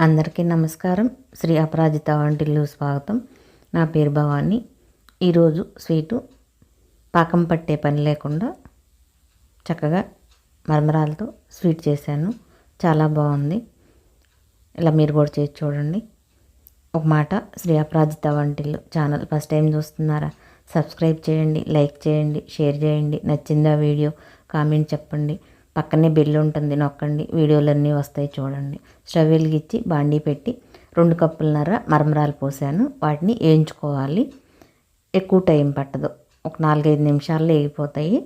అందరికీ నమస్కారం. శ్రీ అపరాజిత వంటిల్లు స్వాగతం. నా పేరు భవాని. ఈరోజు స్వీటు పాకం పట్టే పని లేకుండా చక్కగా మరమరాలతో స్వీట్ చేశాను. చాలా బాగుంది. ఇలా మీరు కూడా చేసి చూడండి. ఒక మాట, శ్రీ అపరాజిత వంటిల్లు ఛానల్ ఫస్ట్ టైం చూస్తున్నారా? సబ్స్క్రైబ్ చేయండి, లైక్ చేయండి, షేర్ చేయండి. నచ్చిందా వీడియో కామెంట్ చెప్పండి. పక్కనే బెల్ ఉంటుంది, నొక్కండి. వీడియోలన్నీ వస్తాయి చూడండి. స్టవ్ వెలిగించి బాండీ పెట్టి 2 కప్పులన్నర మరమరాలు పోసాను. వాటిని వేయించుకోవాలి. ఎక్కువ టైం పట్టదు, ఒక 4-5 నిమిషాల్లో వేగిపోతాయి.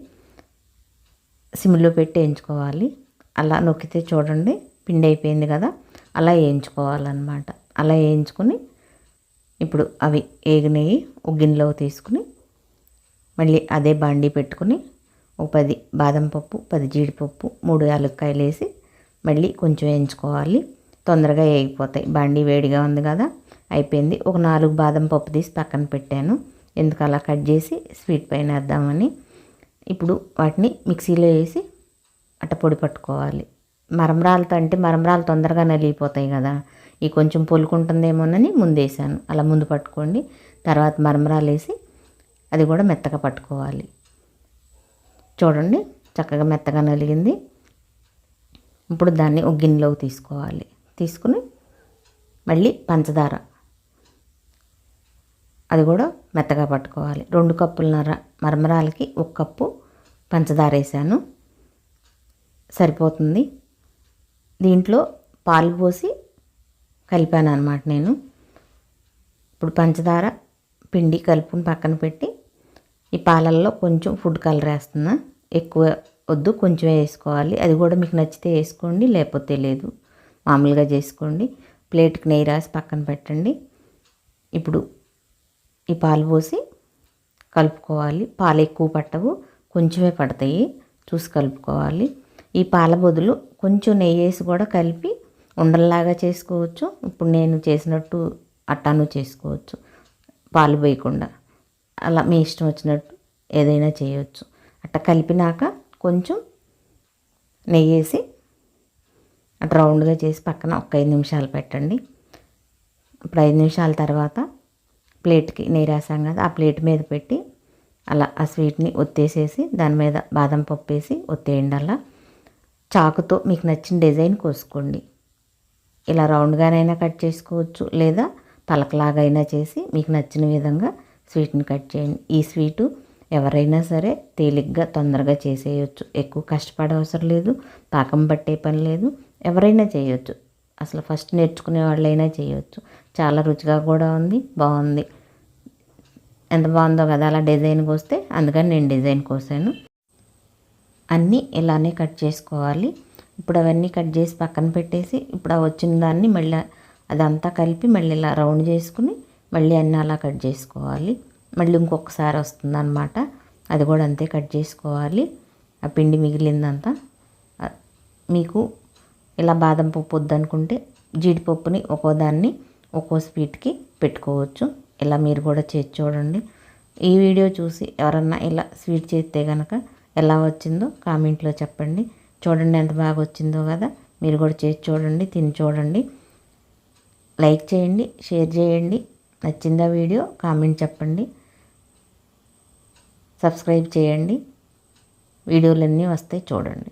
సిమ్లో పెట్టి వేయించుకోవాలి. అలా నొక్కితే చూడండి పిండి అయిపోయింది కదా, అలా వేయించుకోవాలన్నమాట. అలా వేయించుకొని ఇప్పుడు అవి వేగినవి ఒక గిన్నెలో తీసుకుని మళ్ళీ అదే బాండీ పెట్టుకుని ఒక 10 బాదం పప్పు, 10 జీడిపప్పు, 3 యాలక్కాయలు వేసి మళ్ళీ కొంచెం వేయించుకోవాలి. తొందరగా వేగిపోతాయి. బాండీ వేడిగా ఉంది కదా, అయిపోయింది. ఒక 4 బాదం పప్పు తీసి పక్కన పెట్టాను. ఎందుకు అలా కట్ చేసి స్వీట్ పైన వేద్దామని. ఇప్పుడు వాటిని మిక్సీలో వేసి అట్ట పొడి పట్టుకోవాలి. మరమరాలతో అంటే మరమరాలు తొందరగా నలిగిపోతాయి కదా, ఈ కొంచెం పొలుకుంటుందేమోనని ముందు వేసాను. అలా ముందు పట్టుకోండి. తర్వాత మరమరాలు వేసి అది కూడా మెత్తగా పట్టుకోవాలి. చూడండి చక్కగా మెత్తగా నలిగింది. ఇప్పుడు దాన్ని ఒక గిన్నెలోకి తీసుకోవాలి. తీసుకుని మళ్ళీ పంచదార అది కూడా మెత్తగా పట్టుకోవాలి. 2 కప్పులన్నర మరమరాలకి 1 కప్పు పంచదార వేసాను, సరిపోతుంది. దీంట్లో పాలు పోసి కలిపాను అన్నమాట నేను. ఇప్పుడు పంచదార పిండి కలుపుని పక్కన పెట్టి ఈ పాలల్లో కొంచెం ఫుడ్ కలర్ వేస్తున్నా. ఎక్కువ వద్దు, కొంచెం వేసుకోవాలి. అది కూడా మీకు నచ్చితే వేసుకోండి, లేకపోతే లేదు, మామూలుగా చేసుకోండి. ప్లేట్కి నెయ్యి రాసి పక్కన పెట్టండి. ఇప్పుడు ఈ పాలు పోసి కలుపుకోవాలి. పాలు ఎక్కువ పట్టవు, కొంచెమే పడతాయి, చూసి కలుపుకోవాలి. ఈ పాల బదులు కొంచెం నెయ్యి వేసి కూడా కలిపి ఉండల్లాగా చేసుకోవచ్చు. ఇప్పుడు నేను చేసినట్టు అట్టాను చేసుకోవచ్చు, పాలు పోయకుండా. అలా మీ ఇష్టం వచ్చినట్టు ఏదైనా చేయవచ్చు. అట్లా కలిపినాక కొంచెం నెయ్యి వేసి అట్లా రౌండ్గా చేసి పక్కన ఒక 5 నిమిషాలు పెట్టండి. ఇప్పుడు 5 నిమిషాల తర్వాత ప్లేట్కి నెయ్యి రాసాం కదా, ఆ ప్లేట్ మీద పెట్టి అలా ఆ స్వీట్ని ఒత్తేసేసి దాని మీద బాదం పప్పు వేసి ఒత్తేయండి. అలా చాకుతో మీకు నచ్చిన డిజైన్ కోసుకోండి. ఇలా రౌండ్గానైనా కట్ చేసుకోవచ్చు, లేదా పలకలాగా అయినా చేసి మీకు నచ్చిన విధంగా స్వీట్ని కట్ చేయండి. ఈ స్వీటు ఎవరైనా సరే తేలిగ్గా తొందరగా చేసేయచ్చు. ఎక్కువ కష్టపడే అవసరం లేదు, పాకం పట్టే పని లేదు, ఎవరైనా చేయొచ్చు. అసలు ఫస్ట్ నేర్చుకునే వాళ్ళైనా చేయొచ్చు. చాలా రుచిగా కూడా ఉంది, బాగుంది. ఎంత బాగుందో కదా అలా డిజైన్కి వస్తే, అందుకని నేను డిజైన్ కోసాను. అన్నీ ఇలానే కట్ చేసుకోవాలి. ఇప్పుడు అవన్నీ కట్ చేసి పక్కన పెట్టేసి ఇప్పుడు ఆ వచ్చిన దాన్ని మళ్ళీ అదంతా కలిపి మళ్ళీ ఇలా రౌండ్ చేసుకుని మళ్ళీ అన్నీ అలా కట్ చేసుకోవాలి. మళ్ళీ ఇంకొకసారి వస్తుందన్నమాట, అది కూడా అంతే కట్ చేసుకోవాలి. ఆ పిండి మిగిలిందంతా మీకు ఇలా బాదం పప్పు వద్దనుకుంటే జీడిపప్పుని ఒక్కో దాన్ని ఒక్కో స్వీట్కి పెట్టుకోవచ్చు. ఇలా మీరు కూడా చేసి చూడండి. ఈ వీడియో చూసి ఎవరన్నా ఇలా స్వీట్ చేస్తే కనుక ఎలా వచ్చిందో కామెంట్లో చెప్పండి. చూడండి ఎంత బాగా వచ్చిందో కదా, మీరు కూడా చేసి చూడండి, తిని చూడండి. లైక్ చేయండి, షేర్ చేయండి. నచ్చిందా వీడియో కామెంట్ చెప్పండి. సబ్స్క్రైబ్ చేయండి. వీడియోలన్నీ వస్తాయి చూడండి.